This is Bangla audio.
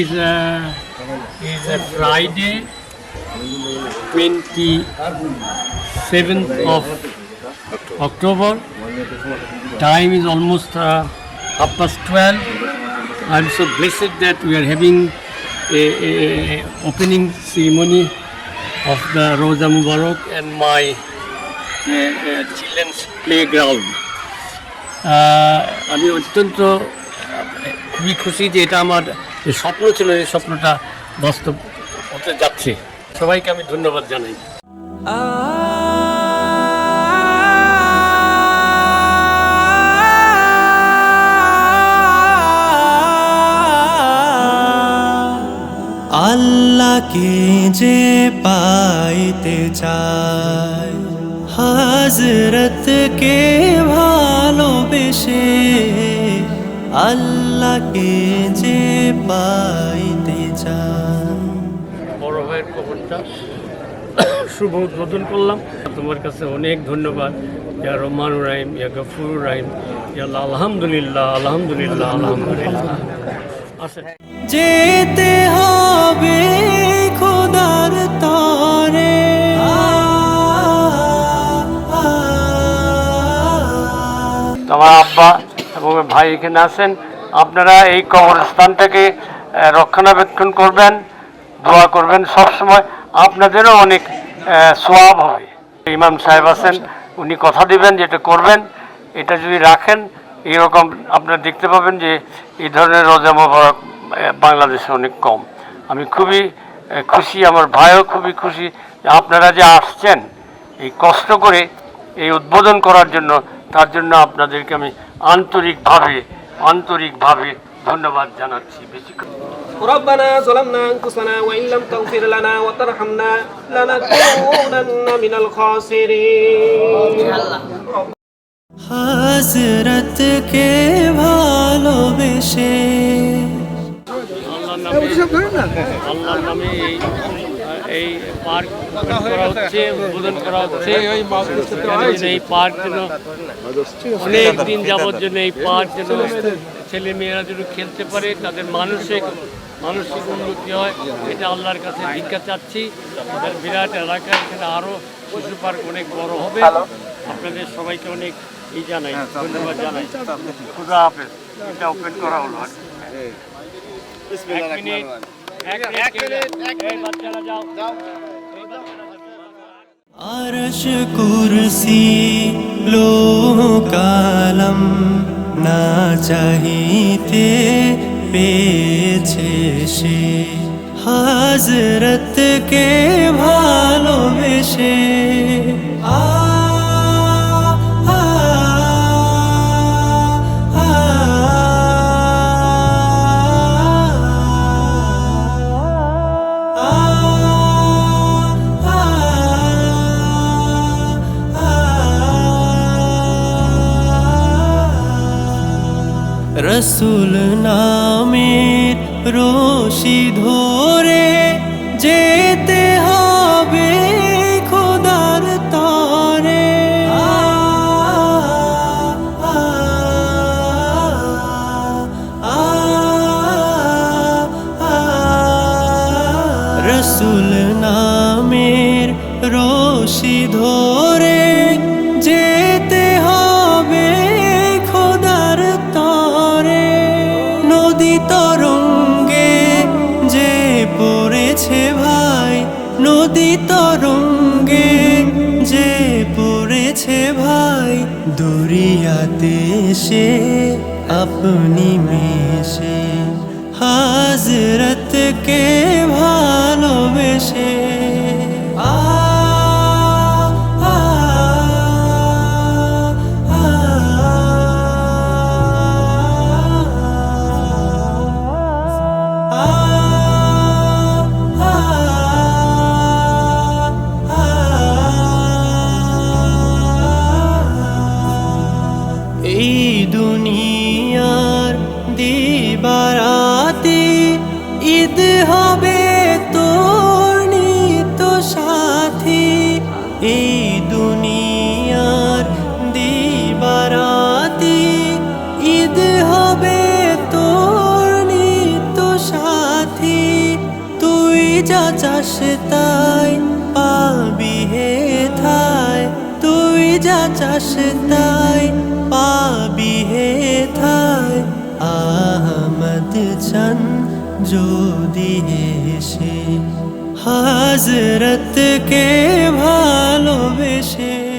is a Friday, 27th of October. Time is almost 12:30. I'm so blessed that we are having a opening ceremony of the Roza Mubarak and my children's playground. আমি অত্যন্ত খুবই খুশি যে এটা আমার যে স্বপ্ন ছিল এই স্বপ্নটা বাস্তব হতে যাচ্ছে। সবাইকে আমি ধন্যবাদ জানাই। আল্লাহকে যে পাইতে চায়, হযরতকে ভালোবেসে, আল্লাহকে যে পাইতে চায়। বড় ভাইয়ের কবরটা শুভ উদ্বোধন করলাম। তোমার কাছে অনেক ধন্যবাদ। ইয়া রহমানুর রহিম, ইয়া গফুরুর রহিম, ইয়া আল্লাহ, আলহামদুলিল্লাহ, আলহামদুলিল্লাহ, আলহামদুলিল্লাহ। আসেন, যেতে হবে খোদার তরে। আমার আব্বা এবং ভাই এখানে আছেন। আপনারা এই কবরস্থানটাকে রক্ষণাবেক্ষণ করবেন, দোয়া করবেন সবসময়। আপনাদেরও অনেক সওয়াব হবে। ইমাম সাহেব আছেন, উনি কথা দিবেন যেটা করবেন। এটা যদি রাখেন এরকম আপনারা দেখতে পাবেন যে এই ধরনের রোজা মোবারক বাংলাদেশে অনেক কম। আমি খুবই খুশি, আমার ভাইও খুবই খুশি যে আপনারা যে আসছেন এই কষ্ট করে এই উদ্বোধন করার জন্য। তার জন্য আপনাদেরকে আমি আন্তরিকভাবে ধন্যবাদ জানাচ্ছি। বেশি ربنا ظلمنا أنفسنا وإن لم تغفر لنا وترحمنا لنكونن من الخاسرين। হযরতকে ভালোবেসে, আল্লাহর নামে এই পার্ক করা হচ্ছে, উদ্বোধন করা হচ্ছে। এই পার্ক যেন অনেক দিন যাবত যেন এই পার্ক যেন ছেলে মেয়েরা যেন খেলতে পারে, তাদের মানসিক উন্নতি হয়, এটা আল্লাহর কাছে ভিক্ষা চাচ্ছি। তাদের বিরাট এলাকা, এখানে আরও শিশু পার্ক অনেক বড় হবে। আপনাদের সবাইকে অনেক জানাই, ধন্যবাদ জানাই। খুদা হাফেজ। এটা ওপেন করা হলো। এক মিনিট, বাচ্চারা যাও। আরশ কুরসি লোহ কালাম না চাহিতে পেয়েছে সে, হযরতকে ভালোবেসে। রসুল নামের রশি ধরে যেতে হবে খোদার তরে। রসুল নামের রশি ধরে যেতে হবে খোদার তরে। নদী তরঙ্গে যে পড়েছে ভাই, নদী তরঙ্গে যে পড়েছে ভাই, দরিয়াতে সে আপনি মিশে, হযরতকে ভালোবেসে। এই দুনিয়ার দিবারাতি ঈদ হবে তোর যা চাস তাই পাবি হে থায়, তুই যা চাস তাই পাবি হে থায়। আহমদ চান যদি হেসে হযরত কে ভালোবেসে।